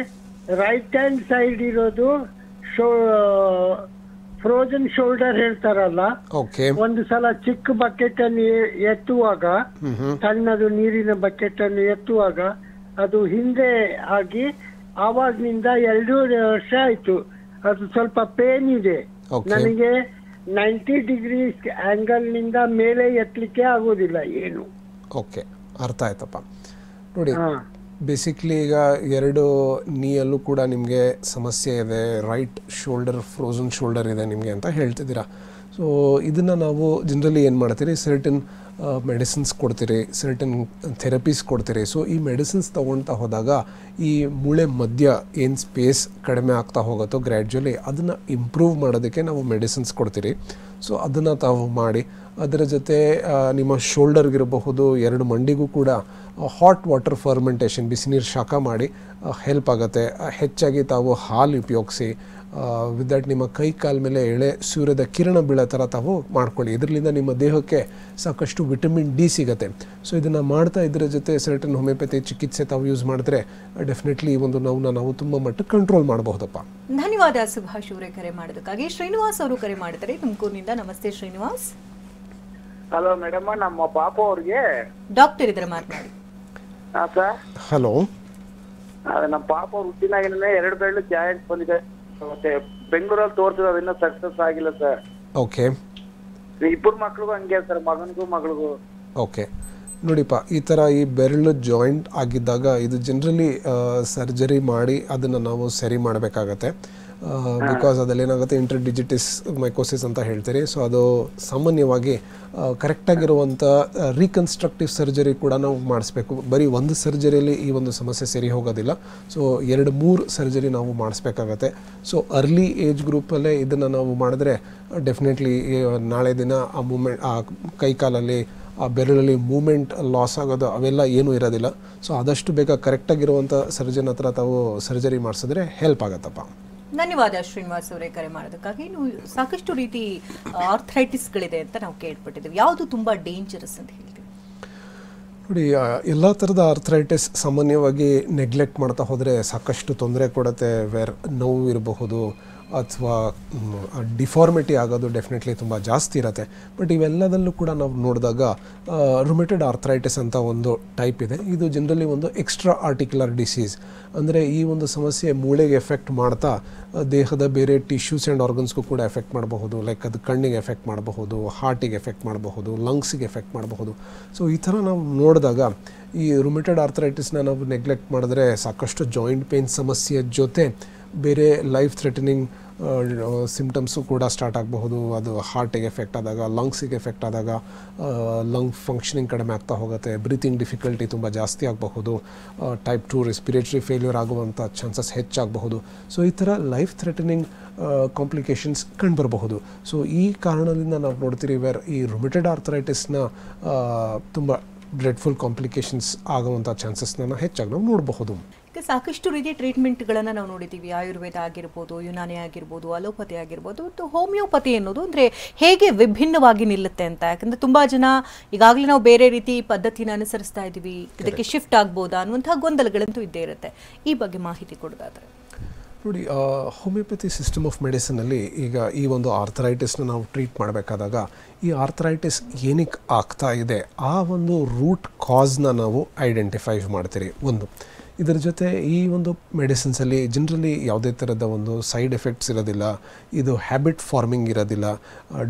ರೈಟ್ ಹ್ಯಾಂಡ್ ಸೈಡ್ ಇರೋದು ಫ್ರೋಜನ್ ಶೋಲ್ಡರ್ ಹೇಳ್ತಾರಲ್ಲ, ಓಕೆ. ಒಂದು ಸಲ ಚಿಕ್ಕ ಬಕೆಟ್ ಅನ್ನು ಎತ್ತುವಾಗ, ಸಣ್ಣದು ನೀರಿನ ಬಕೆಟ್ ಅನ್ನು ಎತ್ತುವಾಗ ಅದು ಹಿಂದೆ ಆಗಿ ಆವಾಗ್ನಿಂದ 2 ವರ್ಷ ಆಯ್ತು. ಅದು ಸ್ವಲ್ಪ ಪೇನ್ ಇದೆ. ನನಗೆ 90 ಡಿಗ್ರಿ ಆಂಗಲ್ ನಿಂದ ಮೇಲೆ ಎತ್ತಲಿಕ್ಕೆ ಆಗೋದಿಲ್ಲ ಏನು. ಓಕೆ, ಅರ್ಥ ಆಯ್ತಪ್ಪ. ನೋಡಿ, ಬೇಸಿಕ್ಲಿ ಈಗ 2 ನೀಯಲ್ಲೂ ಕೂಡ ನಿಮಗೆ ಸಮಸ್ಯೆ ಇದೆ. ರೈಟ್ ಶೋಲ್ಡರ್ ಫ್ರೋಝನ್ ಶೋಲ್ಡರ್ ಇದೆ ನಿಮಗೆ ಅಂತ ಹೇಳ್ತಿದ್ದೀರಾ. ಸೊ ಇದನ್ನು ನಾವು ಜನರಲಿ ಏನು ಮಾಡ್ತೀರಿ, ಸರ್ಟನ್ ಮೆಡಿಸಿನ್ಸ್ ಕೊಡ್ತೀರಿ, ಸರ್ಟನ್ ಥೆರಪೀಸ್ ಕೊಡ್ತೀರಿ. ಸೊ ಈ ಮೆಡಿಸಿನ್ಸ್ ತೊಗೊಳ್ತಾ ಹೋದಾಗ ಈ ಮೂಳೆ ಮಧ್ಯ ಏನು ಸ್ಪೇಸ್ ಕಡಿಮೆ ಆಗ್ತಾ ಹೋಗುತ್ತೋ ಗ್ರ್ಯಾಜುವಲಿ, ಅದನ್ನು ಇಂಪ್ರೂವ್ ಮಾಡೋದಕ್ಕೆ ನಾವು ಮೆಡಿಸಿನ್ಸ್ ಕೊಡ್ತೀರಿ. ಸೊ ಅದನ್ನು ತಾವು ಮಾಡಿ, ಅದರ ಜೊತೆ ನಿಮ್ಮ ಶೋಲ್ಡರ್ಗಿರಬಹುದು 2 ಮಂಡಿಗೂ ಕೂಡ ಹಾಟ್ ವಾಟರ್ ಫರ್ಮೆಂಟೇಷನ್, ಬಿಸಿನೀರು ಶಾಖ ಮಾಡಿ ಹೆಲ್ಪ್ ಆಗುತ್ತೆ. ಹೆಚ್ಚಾಗಿ ತಾವು ಹಾಲು ಉಪಯೋಗಿಸಿ, ವಿತ್ ದಟ್ ನಿಮ್ಮ ಕೈ ಕಾಲ ಮೇಲೆ ಎಳೆ ಸೂರ್ಯದ ಕಿರಣ ಬೀಳೋ ಥರ ತಾವು ಮಾಡ್ಕೊಳ್ಳಿ. ಇದರಿಂದ ನಿಮ್ಮ ದೇಹಕ್ಕೆ ಸಾಕಷ್ಟು ವಿಟಮಿನ್ ಡಿ ಸಿಗುತ್ತೆ. ಸೊ ಇದನ್ನು ಮಾಡ್ತಾ ಇದರ ಜೊತೆ ಸರ್ಟನ್ ಹೋಮಿಯೋಪತಿ ಚಿಕಿತ್ಸೆ ತಾವು ಯೂಸ್ ಮಾಡಿದ್ರೆ ಡೆಫಿನೆಟ್ಲಿ ಈ ಒಂದು ನೋವನ್ನ ನಾವು ತುಂಬ ಮಟ್ಟಿಗೆ ಕಂಟ್ರೋಲ್ ಮಾಡಬಹುದಪ್ಪ. ಧನ್ಯವಾದ ಸುಭಾಷ್ ಅವರೇ ಕರೆ ಮಾಡೋದಕ್ಕಾಗಿ. ಶ್ರೀನಿವಾಸ್ ಅವರು ಕರೆ ಮಾಡಿದ್ದಾರೆ ತುಮಕೂರಿನಿಂದ. ನಮಸ್ತೆ ಶ್ರೀನಿವಾಸ್. ಹಲೋ ಮೇಡಮ್, ನಮ್ಮ ಪಾಪ ಅವ್ರಿಗೆ ಡಾಕ್ಟರ್ ಇದ್ರೆ ಮಾತನಾಡಿ. Sir, hello. ನಮ್ಮ ಪಾಪ ಅವ್ರ ಹುಟ್ಟಿನಾಗಿನೇ 2 ಬೆರಳು ಜಾಯಿಂಟ್ ಬಂದಿದೆ. ಮತ್ತೆ ಬೆಂಗಳೂರಲ್ಲಿ ತೋರಿಸಿದ್ರೆ ಅದನ್ನ ಸಕ್ಸಸ್ ಆಗಿಲ್ಲ ಸರ್. ಓಕೆ. 2 ಮಕ್ಳಿಗೂ ಹಂಗೆ ಸರ್, ಮಗನಿಗೂ ಮಗಳಿಗೂ. ಓಕೆ, ನೋಡಿಪ್ಪ, ಈ ಥರ ಈ ಬೆರಳು ಜಾಯಿಂಟ್ ಆಗಿದ್ದಾಗ ಇದು ಜನರಲಿ ಸರ್ಜರಿ ಮಾಡಿ ಅದನ್ನು ನಾವು ಸರಿ ಮಾಡಬೇಕಾಗತ್ತೆ. ಬಿಕಾಸ್ ಅದಲ್ಲೇನಾಗುತ್ತೆ, ಇಂಟರ್ಡಿಜಿಟಿಸ್ ಮೈಕೋಸಿಸ್ ಅಂತ ಹೇಳ್ತೀರಿ. ಸೊ ಅದು ಸಾಮಾನ್ಯವಾಗಿ ಕರೆಕ್ಟಾಗಿರುವಂಥ ರೀಕನ್ಸ್ಟ್ರಕ್ಟಿವ್ ಸರ್ಜರಿ ಕೂಡ ನಾವು ಮಾಡಿಸ್ಬೇಕು. ಬರೀ ಒಂದು ಸರ್ಜರಿಯಲ್ಲಿ ಈ ಒಂದು ಸಮಸ್ಯೆ ಸರಿ ಹೋಗೋದಿಲ್ಲ. ಸೊ 2-3 ಸರ್ಜರಿ ನಾವು ಮಾಡಿಸ್ಬೇಕಾಗತ್ತೆ. ಸೊ ಅರ್ಲಿ ಏಜ್ ಗ್ರೂಪಲ್ಲೇ ಇದನ್ನು ನಾವು ಮಾಡಿದ್ರೆ ಡೆಫಿನೆಟ್ಲಿ ನಾಳೆ ದಿನ ಆ ಮೂಮೆಂಟ್, ಆ ಕೈಕಾಲಲ್ಲಿ ಆ ಬೆರಳಲ್ಲಿ ಮೂಮೆಂಟ್ ಲಾಸ್ ಆಗೋದು ಅವೆಲ್ಲ ಏನೂ ಇರೋದಿಲ್ಲ. ಸೊ ಆದಷ್ಟು ಬೇಗ ಕರೆಕ್ಟಾಗಿರುವಂಥ ಸರ್ಜನ್ ಹತ್ರ ತಾವು ಸರ್ಜರಿ ಮಾಡಿಸಿದ್ರೆ ಹೆಲ್ಪ್ ಆಗುತ್ತಪ್ಪ. ಧನ್ಯವಾದ ಶ್ರೀನಿವಾಸ್ ಅವರೇ ಕರೆ ಮಾಡೋದಕ್ಕಾಗಿ. ನೀವು ಸಾಕಷ್ಟು ರೀತಿ ಆರ್ಥರೈಟಿಸ್ಗಳಿದೆ ಅಂತ ನಾವು ಕೇಳ್ಪಟ್ಟಿದ್ದೀವಿ. ಯಾವುದು ತುಂಬ ಡೇಂಜರಸ್ ಅಂತ ಹೇಳ್ತೀವಿ? ನೋಡಿ, ಎಲ್ಲ ಥರದ ಆರ್ಥರೈಟಿಸ್ ಸಾಮಾನ್ಯವಾಗಿ ನೆಗ್ಲೆಕ್ಟ್ ಮಾಡ್ತಾ ಹೋದರೆ ಸಾಕಷ್ಟು ತೊಂದರೆ ಕೊಡುತ್ತೆ. ನೋವು ಇರಬಹುದು ಅಥವಾ ಡಿಫಾರ್ಮಿಟಿ ಆಗೋದು ಡೆಫಿನೆಟ್ಲಿ ತುಂಬ ಜಾಸ್ತಿ ಇರುತ್ತೆ. ಬಟ್ ಇವೆಲ್ಲದಲ್ಲೂ ಕೂಡ ನಾವು ನೋಡಿದಾಗ ರುಮೆಟೆಡ್ ಆರ್ಥರೈಟಿಸ್ ಅಂತ ಒಂದು ಟೈಪ್ ಇದೆ. ಇದು ಜನರಲಿ ಒಂದು ಎಕ್ಸ್ಟ್ರಾ ಆರ್ಟಿಕ್ಯುಲರ್ ಡಿಸೀಸ್. ಅಂದರೆ ಈ ಒಂದು ಸಮಸ್ಯೆ ಮೂಳೆಗೆ ಎಫೆಕ್ಟ್ ಮಾಡ್ತಾ ದೇಹದ ಬೇರೆ ಟಿಶ್ಯೂಸ್ ಆ್ಯಂಡ್ ಆರ್ಗನ್ಸ್ಗೂ ಕೂಡ ಎಫೆಕ್ಟ್ ಮಾಡಬಹುದು. ಲೈಕ್ ಅದು ಕಣ್ಣಿಗೆ ಎಫೆಕ್ಟ್ ಮಾಡಬಹುದು, ಹಾರ್ಟಿಗೆ ಎಫೆಕ್ಟ್ ಮಾಡಬಹುದು, ಲಂಗ್ಸಿಗೆ ಎಫೆಕ್ಟ್ ಮಾಡಬಹುದು. ಸೊ ಈ ಥರ ನಾವು ನೋಡಿದಾಗ ಈ ರುಮೆಟೆಡ್ ಆರ್ಥರೈಟಿಸ್ನ ನಾವು ನೆಗ್ಲೆಕ್ಟ್ ಮಾಡಿದ್ರೆ ಸಾಕಷ್ಟು ಜಾಯಿಂಟ್ ಪೇನ್ ಸಮಸ್ಯೆ ಜೊತೆ ಬೇರೆ ಲೈಫ್ ಥ್ರೆಟನಿಂಗ್ ಸಿಮ್ಟಮ್ಸು ಕೂಡ ಸ್ಟಾರ್ಟ್ ಆಗಬಹುದು. ಅದು ಹಾರ್ಟಿಗೆ ಎಫೆಕ್ಟ್ ಆದಾಗ, ಲಂಗ್ಸಿಗೆ ಎಫೆಕ್ಟ್ ಆದಾಗ ಲಂಗ್ ಫಂಕ್ಷನಿಂಗ್ ಕಡಿಮೆ ಆಗ್ತಾ ಹೋಗುತ್ತೆ. ಬ್ರೀತಿಂಗ್ ಡಿಫಿಕಲ್ಟಿ ತುಂಬ ಜಾಸ್ತಿ ಆಗಬಹುದು. ಟೈಪ್ 2 ರೆಸ್ಪಿರೇಟರಿ ಫೇಲ್ಯೂರ್ ಆಗುವಂಥ ಚಾನ್ಸಸ್ ಹೆಚ್ಚಾಗಬಹುದು. ಸೊ ಈ ಥರ ಲೈಫ್ ಥ್ರೆಟನಿಂಗ್ ಕಾಂಪ್ಲಿಕೇಶನ್ಸ್ ಕಂಡುಬರಬಹುದು. ಸೊ ಈ ಕಾರಣದಿಂದ ನಾವು ನೋಡ್ತೀರಿ ಈ ರುಮೆಟೆಡ್ ಆರ್ಥರೈಟಿಸ್ನ ತುಂಬ ಡ್ರೆಡ್ಫುಲ್ ಕಾಂಪ್ಲಿಕೇಶನ್ಸ್ ಆಗುವಂಥ ಚಾನ್ಸಸ್ನ ಹೆಚ್ಚಾಗಿ ನಾವು ನೋಡಬಹುದು. ಸಾಕಷ್ಟು ರೀತಿಯ ಟ್ರೀಟ್ಮೆಂಟ್ಗಳನ್ನು ನಾವು ನೋಡಿದ್ದೀವಿ. ಆಯುರ್ವೇದ ಆಗಿರ್ಬೋದು, ಯುನಾನಿ ಆಗಿರ್ಬೋದು, ಅಲೋಪತಿ ಆಗಿರ್ಬೋದು, ಮತ್ತು ಹೋಮಿಯೋಪತಿ ಅನ್ನೋದು ಅಂದರೆ ಹೇಗೆ ವಿಭಿನ್ನವಾಗಿ ನಿಲ್ಲುತ್ತೆ ಅಂತ. ಯಾಕಂದರೆ ತುಂಬ ಜನ ಈಗಾಗಲೇ ನಾವು ಬೇರೆ ರೀತಿ ಪದ್ಧತಿನ ಅನುಸರಿಸ್ತಾ ಇದ್ದೀವಿ, ಇದಕ್ಕೆ ಶಿಫ್ಟ್ ಆಗ್ಬೋದಾ ಅನ್ನುವಂಥ ಗೊಂದಲಗಳಂತೂ ಇದ್ದೇ ಇರುತ್ತೆ. ಈ ಬಗ್ಗೆ ಮಾಹಿತಿ ಕೊಡೋದಾದರೆ ನೋಡಿ, ಹೋಮಿಯೋಪತಿ ಸಿಸ್ಟಮ್ ಆಫ್ ಮೆಡಿಸಿನಲ್ಲಿ ಈಗ ಈ ಒಂದು ಆರ್ಥರೈಟಿಸ್ನ ನಾವು ಟ್ರೀಟ್ ಮಾಡಬೇಕಾದಾಗ ಈ ಆರ್ಥರೈಟಿಸ್ ಏನಕ್ಕೆ ಆಗ್ತಾ ಇದೆ ಆ ಒಂದು ರೂಟ್ ಕಾಸ್ನ ನಾವು ಐಡೆಂಟಿಫೈ ಮಾಡ್ತೀರಿ. ಒಂದು ಇದರ ಜೊತೆ ಈ ಒಂದು ಮೆಡಿಸಿನ್ಸಲ್ಲಿ ಜನರಲಿ ಯಾವುದೇ ಥರದ ಒಂದು ಸೈಡ್ ಎಫೆಕ್ಟ್ಸ್ ಇರೋದಿಲ್ಲ, ಇದು ಹ್ಯಾಬಿಟ್ ಫಾರ್ಮಿಂಗ್ ಇರೋದಿಲ್ಲ,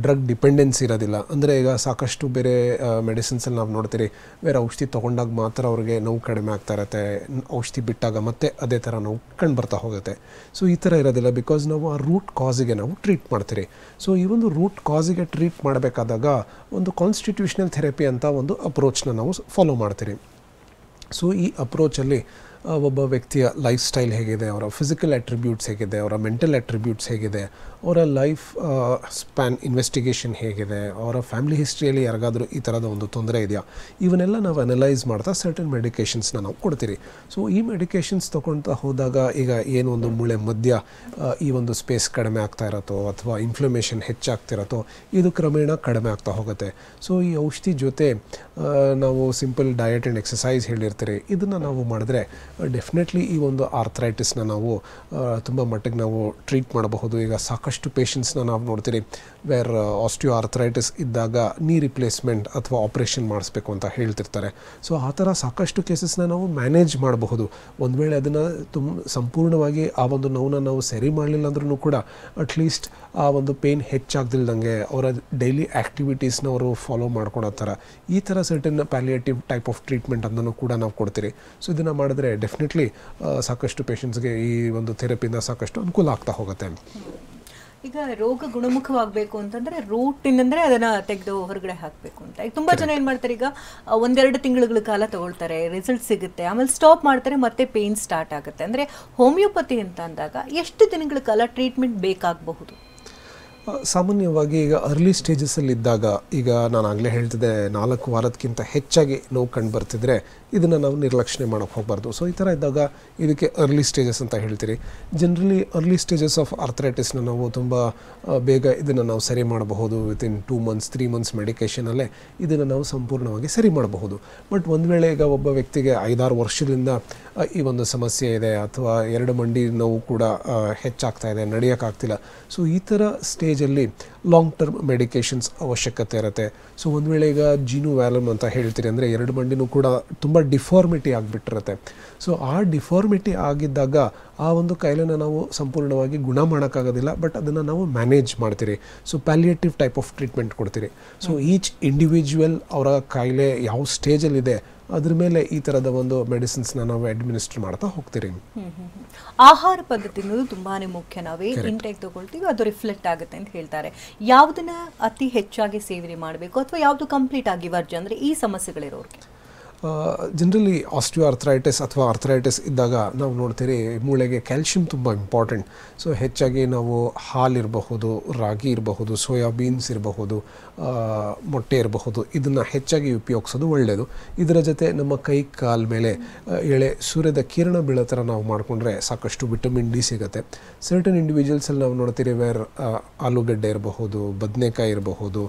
ಡ್ರಗ್ ಡಿಪೆಂಡೆನ್ಸ್ ಇರೋದಿಲ್ಲ. ಅಂದರೆ ಈಗ ಸಾಕಷ್ಟು ಬೇರೆ ಮೆಡಿಸಿನ್ಸಲ್ಲಿ ನಾವು ನೋಡ್ತೀರಿ, ಬೇರೆ ಔಷಧಿ ತೊಗೊಂಡಾಗ ಮಾತ್ರ ಅವ್ರಿಗೆ ನೋವು ಕಡಿಮೆ ಆಗ್ತಾ ಇರುತ್ತೆ, ಔಷಧಿ ಬಿಟ್ಟಾಗ ಮತ್ತೆ ಅದೇ ಥರ ನೋವು ಕಂಡು ಬರ್ತಾ ಹೋಗುತ್ತೆ. ಸೊ ಈ ಥರ ಇರೋದಿಲ್ಲ, ಬಿಕಾಸ್ ನಾವು ಆ ರೂಟ್ ಕಾಸಿಗೆ ನಾವು ಟ್ರೀಟ್ ಮಾಡ್ತೀರಿ. ಸೊ ಈ ಒಂದು ರೂಟ್ ಕಾಸಿಗೆ ಟ್ರೀಟ್ ಮಾಡಬೇಕಾದಾಗ ಒಂದು ಕಾನ್ಸ್ಟಿಟ್ಯೂಷನಲ್ ಥೆರಪಿ ಅಂತ ಒಂದು ಅಪ್ರೋಚ್ನ ನಾವು ಫಾಲೋ ಮಾಡ್ತೀರಿ. ಸೊ ಈ ಅಪ್ರೋಚಲ್ಲಿ ಒಬ್ಬ ವ್ಯಕ್ತಿಯ ಲೈಫ್ ಸ್ಟೈಲ್ ಹೇಗಿದೆ, ಅವರ ಫಿಸಿಕಲ್ ಅಟ್ರಿಬ್ಯೂಟ್ಸ್ ಹೇಗಿದೆ, ಅವರ ಮೆಂಟಲ್ ಅಟ್ರಿಬ್ಯೂಟ್ಸ್ ಹೇಗಿದೆ, ಅವರ ಲೈಫ್ ಸ್ಪ್ಯಾನ್ ಇನ್ವೆಸ್ಟಿಗೇಷನ್ ಹೇಗಿದೆ, ಅವರ ಫ್ಯಾಮಿಲಿ ಹಿಸ್ಟ್ರಿಯಲ್ಲಿ ಯಾರಿಗಾದರೂ ಈ ಥರದ ಒಂದು ತೊಂದರೆ ಇದೆಯಾ, ಇವನ್ನೆಲ್ಲ ನಾವು ಅನಲೈಸ್ ಮಾಡ್ತಾ ಸರ್ಟನ್ ಮೆಡಿಕೇಷನ್ಸ್ನ ನಾವು ಕೊಡ್ತೀರಿ. ಸೊ ಈ ಮೆಡಿಕೇಷನ್ಸ್ ತೊಗೊಳ್ತಾ ಹೋದಾಗ ಈಗ ಏನು ಒಂದು ಮೂಳೆ ಮಧ್ಯ ಈ ಒಂದು ಸ್ಪೇಸ್ ಕಡಿಮೆ ಆಗ್ತಾ ಇರತ್ತೋ ಅಥವಾ ಇನ್ಫ್ಲಮೇಷನ್ ಹೆಚ್ಚಾಗ್ತಿರತ್ತೋ ಇದು ಕ್ರಮೇಣ ಕಡಿಮೆ ಆಗ್ತಾ ಹೋಗುತ್ತೆ. ಸೊ ಈ ಔಷಧಿ ಜೊತೆ ನಾವು ಸಿಂಪಲ್ ಡಯಟ್ ಆ್ಯಂಡ್ ಎಕ್ಸಸೈಸ್ ಹೇಳಿರ್ತೀರಿ, ಇದನ್ನು ನಾವು ಮಾಡಿದ್ರೆ ಡೆಫಿನೆಟ್ಲಿ ಈ ಒಂದು ಆರ್ಥರೈಟಿಸ್ನ ನಾವು ತುಂಬ ಮಟ್ಟಿಗೆ ನಾವು ಟ್ರೀಟ್ ಮಾಡಬಹುದು. ಈಗ ಸಾಕಷ್ಟು ಪೇಷಂಟ್ಸ್ನ ನಾವು ನೋಡ್ತೀರಿ ವೇರ್ ಆಸ್ಟಿಯೋ ಆರ್ಥರೈಟಿಸ್ ಇದ್ದಾಗ ನೀ ರಿಪ್ಲೇಸ್ಮೆಂಟ್ ಅಥವಾ ಆಪ್ರೇಷನ್ ಮಾಡಿಸ್ಬೇಕು ಅಂತ ಹೇಳ್ತಿರ್ತಾರೆ. ಸೊ ಆ ಥರ ಸಾಕಷ್ಟು ಕೇಸಸ್ನ ನಾವು ಮ್ಯಾನೇಜ್ ಮಾಡಬಹುದು. ಒಂದು ವೇಳೆ ಅದನ್ನು ಸಂಪೂರ್ಣವಾಗಿ ಆ ಒಂದು ನೋವನ್ನ ನಾವು ಸರಿ ಮಾಡಲಿಲ್ಲ ಅಂದ್ರೂ ಕೂಡ ಅಟ್ಲೀಸ್ಟ್ ಆ ಒಂದು ಪೇಯ್ನ್ ಹೆಚ್ಚಾಗ್ದಿಲ್ದಂಗೆ ಅವರ ಡೈಲಿ ಆ್ಯಕ್ಟಿವಿಟೀಸ್ನ ಅವರು ಫಾಲೋ ಮಾಡ್ಕೊಳೋ ಥರ ಈ ಥರ certain palliative type of treatment ಅದನ್ನು ಕೂಡ ನಾವು ಕೊಡ್ತೀರಿ. ಸೊ ಇದನ್ನು ಮಾಡಿದ್ರೆ ಡೆಫಿನೆಟ್ಲಿ ಸಾಕಷ್ಟು ಪೇಷಂಟ್ಸ್ಗೆ ಈ ಒಂದು ಥೆರಪಿಯಿಂದ ಸಾಕಷ್ಟು ಅನುಕೂಲ ಆಗ್ತಾ ಹೋಗುತ್ತೆ. ಈಗ ರೋಗ ಗುಣಮುಖವಾಗಬೇಕು ಅಂತಂದ್ರೆ ರೂಟಿನಿಂದ್ರೆ ಅದನ್ನ ತೆಗೆದು ಹೊರಗಡೆ ಹಾಕಬೇಕು ಅಂತ. ಈಗ ತುಂಬಾ ಜನ ಏನ್ ಮಾಡ್ತಾರೆ, ಈಗ 1-2 ತಿಂಗಳ ಕಾಲ ತಗೊಳ್ತಾರೆ, ರಿಸಲ್ಟ್ ಸಿಗುತ್ತೆ, ಆಮೇಲೆ ಸ್ಟಾಪ್ ಮಾಡ್ತಾರೆ, ಮತ್ತೆ ಪೇನ್ ಸ್ಟಾರ್ಟ್ ಆಗುತ್ತೆ. ಅಂದ್ರೆ ಹೋಮಿಯೋಪತಿ ಅಂತ ಅಂದಾಗ ಎಷ್ಟು ದಿನಗಳ ಕಾಲ ಟ್ರೀಟ್ಮೆಂಟ್ ಬೇಕಾಗಬಹುದು? ಸಾಮಾನ್ಯವಾಗಿ ಈಗ ಅರ್ಲಿ ಸ್ಟೇಜಸಲ್ಲಿ ಇದ್ದಾಗ, ಈಗ ನಾನು ಆಗಲೇ ಹೇಳ್ತಿದ್ದೆ 4 ವಾರಕ್ಕಿಂತ ಹೆಚ್ಚಾಗಿ ನೋವು ಕಂಡು ಬರ್ತಿದ್ರೆ ಇದನ್ನು ನಾವು ನಿರ್ಲಕ್ಷಣೆ ಮಾಡೋಕ್ಕೆ ಹೋಗಬಾರ್ದು. ಸೊ ಈ ಥರ ಇದ್ದಾಗ ಇದಕ್ಕೆ ಅರ್ಲಿ ಸ್ಟೇಜಸ್ ಅಂತ ಹೇಳ್ತೀರಿ. ಜನರಲಿ ಅರ್ಲಿ ಸ್ಟೇಜಸ್ ಆಫ್ ಆರ್ಥರೈಟಿಸ್ನ ನಾವು ತುಂಬ ಬೇಗ ಇದನ್ನು ನಾವು ಸರಿ ಮಾಡಬಹುದು. ವಿತಿನ್ 2 ಮಂತ್ಸ್ 3 ಮಂತ್ಸ್ ಮೆಡಿಕೇಷನಲ್ಲೇ ಇದನ್ನು ನಾವು ಸಂಪೂರ್ಣವಾಗಿ ಸರಿ ಮಾಡಬಹುದು. ಬಟ್ ಒಂದು ವೇಳೆ ಈಗ ಒಬ್ಬ ವ್ಯಕ್ತಿಗೆ 5-6 ವರ್ಷದಿಂದ ಈ ಒಂದು ಸಮಸ್ಯೆ ಇದೆ ಅಥವಾ 2 ಮಂಡಿ ನೋವು ಕೂಡ ಹೆಚ್ಚಾಗ್ತಾ ಇದೆ, ನಡೆಯೋಕ್ಕಾಗ್ತಿಲ್ಲ, ಸೊ ಈ ಥರ ಸ್ಟೇಜಲ್ಲಿ ಲಾಂಗ್ ಟರ್ಮ್ ಮೆಡಿಕೇಷನ್ಸ್ ಅವಶ್ಯಕತೆ ಇರುತ್ತೆ. ಸೊ ಒಂದು ವೇಳೆ ಈಗ ಜೀನು ವ್ಯಾಲಮ್ ಅಂತ ಹೇಳ್ತೀರಿ, ಅಂದರೆ 2 ಮಂಡಿನೂ ಕೂಡ ತುಂಬ ಡಿಫಾರ್ಮಿಟಿ ಆಗಿಬಿಟ್ಟಿರುತ್ತೆ. ಸೊ ಆ ಡಿಫಾರ್ಮಿಟಿ ಆಗಿದ್ದಾಗ ಆ ಒಂದು ಕಾಯಿಲೆನ ನಾವು ಸಂಪೂರ್ಣವಾಗಿ ಗುಣ ಮಾಡೋಕ್ಕಾಗೋದಿಲ್ಲ, ಬಟ್ ಅದನ್ನು ನಾವು ಮ್ಯಾನೇಜ್ ಮಾಡ್ತೀರಿ. So palliative type of treatment ಕೊಡ್ತೀರಿ. ಸೊ ಈಚ್ ಇಂಡಿವಿಜುವಲ್ ಅವರ ಕಾಯಿಲೆ ಯಾವ ಸ್ಟೇಜಲ್ಲಿದೆ ಅದ್ರ ಮೇಲೆ ಈ ಥರದ ಒಂದು ಮೆಡಿಸಿನ್ಸ್ನ ನಾವು ಅಡ್ಮಿನಿಸ್ಟರ್ ಮಾಡ್ತಾ ಹೋಗ್ತೀರಿ. ಆಹಾರ ಪದ್ಧತಿ ಅನ್ನೋದು ತುಂಬಾನೇ ಮುಖ್ಯ. ನಾವೇ ಇಂಟೇಕ್ ತಗೊಳ್ತೀವಿ ಅದು ರಿಫ್ಲೆಕ್ಟ್ ಆಗುತ್ತೆ ಅಂತ ಹೇಳ್ತಾರೆ. ಯಾವುದನ್ನ ಅತಿ ಹೆಚ್ಚಾಗಿ ಸೇವನೆ ಮಾಡಬೇಕು ಅಥವಾ ಯಾವುದು ಕಂಪ್ಲೀಟ್ ಆಗಿ ವರ್ಜ ಅಂದರೆ ಈ ಸಮಸ್ಯೆಗಳಿರೋರಿಗೆ? ಜನರಲಿ ಆಸ್ಟಿಯೋ ಆರ್ಥರೈಟಿಸ್ ಅಥವಾ ಆರ್ಥರೈಟಿಸ್ ಇದ್ದಾಗ ನಾವು ನೋಡ್ತೀರಿ ಮೂಳೆಗೆ ಕ್ಯಾಲ್ಶಿಯಂ ತುಂಬ ಇಂಪಾರ್ಟೆಂಟ್. ಸೊ ಹೆಚ್ಚಾಗಿ ನಾವು ಹಾಲಿರಬಹುದು, ರಾಗಿ ಇರಬಹುದು, ಸೋಯಾಬೀನ್ಸ್ ಇರಬಹುದು, ಮೊಟ್ಟೆ ಇರಬಹುದು, ಇದನ್ನು ಹೆಚ್ಚಾಗಿ ಉಪಯೋಗಿಸೋದು ಒಳ್ಳೆಯದು. ಇದರ ಜೊತೆ ನಮ್ಮ ಕೈ ಕಾಲ ಮೇಲೆ ಎಳೆ ಸೂರ್ಯದ ಕಿರಣ ಬೀಳೋ ಥರ ನಾವು ಮಾಡಿಕೊಂಡ್ರೆ ಸಾಕಷ್ಟು ವಿಟಮಿನ್ ಡಿ ಸಿಗುತ್ತೆ. ಸರ್ಟನ್ ಇಂಡಿವಿಜುವಲ್ಸಲ್ಲಿ ನಾವು ನೋಡ್ತೀರಿ ವೇರ್ ಆಲೂಗಡ್ಡೆ ಇರಬಹುದು, ಬದನೆಕಾಯಿ ಇರಬಹುದು,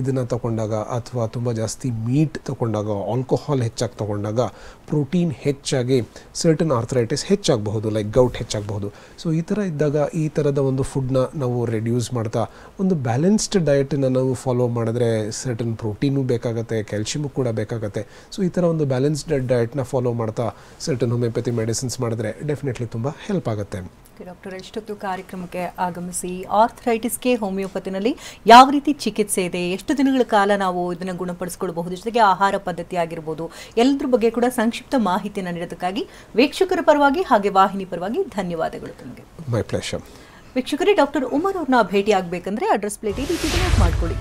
ಇದನ್ನು ತಗೊಂಡಾಗ ಅಥವಾ ತುಂಬ ಜಾಸ್ತಿ ಮೀಟ್ ತಗೊಂಡಾಗ, ಆಲ್ಕೋಹಾಲ್ ಹೆಚ್ಚಾಗಿ ತಗೊಂಡಾಗ ಪ್ರೋಟೀನ್ ಹೆಚ್ಚಾಗಿ ಸರ್ಟನ್ ಆರ್ಥರೈಟಿಸ್ ಹೆಚ್ಚಾಗಬಹುದು, ಲೈಕ್ ಗೌಟ್ ಹೆಚ್ಚಾಗಬಹುದು. ಸೊ ಈ ಥರ ಇದ್ದಾಗ ಈ ಥರದ ಒಂದು ಫುಡ್ನ ನಾವು ರೆಡ್ಯೂಸ್ ಮಾಡ್ತಾ ಒಂದು ಬ್ಯಾಲೆನ್ಸ್ಡ್ ಡಯಟನ್ನು ನಾವು ಫಾಲೋ ಮಾಡಿದ್ರೆ ಸರ್ಟನ್ ಪ್ರೋಟೀನು ಬೇಕಾಗುತ್ತೆ, ಕ್ಯಾಲ್ಶಿಯಮು ಕೂಡ ಬೇಕಾಗುತ್ತೆ. ಸೊ ಈ ಥರ ಒಂದು ಬ್ಯಾಲೆನ್ಸ್ಡ್ ಡಯಟ್ನ ಫಾಲೋ ಮಾಡ್ತಾ ಸರ್ಟನ್ ಹೋಮಿಯೋಪತಿ ಮೆಡಿಸಿನ್ಸ್ ಮಾಡಿದ್ರೆ ಡೆಫಿನೆಟ್ಲಿ ತುಂಬ ಹೆಲ್ಪ್ ಆಗುತ್ತೆ. ಡಾಕ್ಟರ್, ಎಷ್ಟೊತ್ತು ಕಾರ್ಯಕ್ರಮಕ್ಕೆ ಆಗಮಿಸಿ ಆರ್ಥರೈಟಿಸ್ಗೆ ಹೋಮಿಯೋಪತಿನಲ್ಲಿ ಯಾವ ರೀತಿ ಚಿಕಿತ್ಸೆ ಇದೆ, ಎಷ್ಟು ದಿನಗಳ ಕಾಲ ನಾವು ಇದನ್ನು ಗುಣಪಡಿಸಿಕೊಳ್ಳಬಹುದು, ಜೊತೆಗೆ ಆಹಾರ ಪದ್ಧತಿ ಆಗಿರ್ಬೋದು, ಎಲ್ಲದ್ರ ಬಗ್ಗೆ ಕೂಡ ಸಂಕ್ಷಿಪ್ತ ಮಾಹಿತಿಯನ್ನು ನೀಡೋದಕ್ಕಾಗಿ ವೀಕ್ಷಕರ ಪರವಾಗಿ ಹಾಗೆ ವಾಹಿನಿ ಪರವಾಗಿ ಧನ್ಯವಾದಗಳು ತಮಗೆ. My pleasure. ವೀಕ್ಷಕರೇ, ಡಾಕ್ಟರ್ ಉಮರ್ ಅವ್ರನ್ನ ಭೇಟಿ ಆಗಬೇಕಂದ್ರೆ ಅಡ್ರೆಸ್ ಪ್ಲೇಟ್ ಈ ರೀತಿ ನೋಟ್ ಮಾಡ್ಕೊಳ್ಳಿ.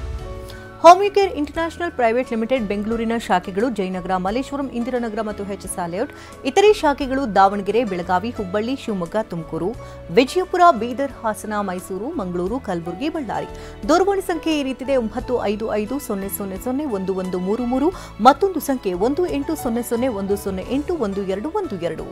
ಹೋಮಿಯೋಕೇರ್ ಇಂಟರ್ನ್ಯಾಷನಲ್ ಪ್ರೈವೇಟ್ ಲಿಮಿಟೆಡ್ ಬೆಂಗಳೂರಿನ ಶಾಖೆಗಳು ಜಯನಗರ, ಮಲ್ಲೇಶ್ವರಂ, ಇಂದಿರಾನಗರ ಮತ್ತು HSR ಲೇಔಟ್. ಇತರೆ ಶಾಖೆಗಳು ದಾವಣಗೆರೆ, ಬೆಳಗಾವಿ, ಹುಬ್ಬಳ್ಳಿ, ಶಿವಮೊಗ್ಗ, ತುಮಕೂರು, ವಿಜಯಪುರ, ಬೀದರ್, ಹಾಸನ, ಮೈಸೂರು, ಮಂಗಳೂರು, ಕಲಬುರಗಿ, ಬಳ್ಳಾರಿ. ದೂರವಾಣಿ ಸಂಖ್ಯೆ ಈ ರೀತಿದೆ: 9550001133, ಮತ್ತೊಂದು ಸಂಖ್ಯೆ 180010081212.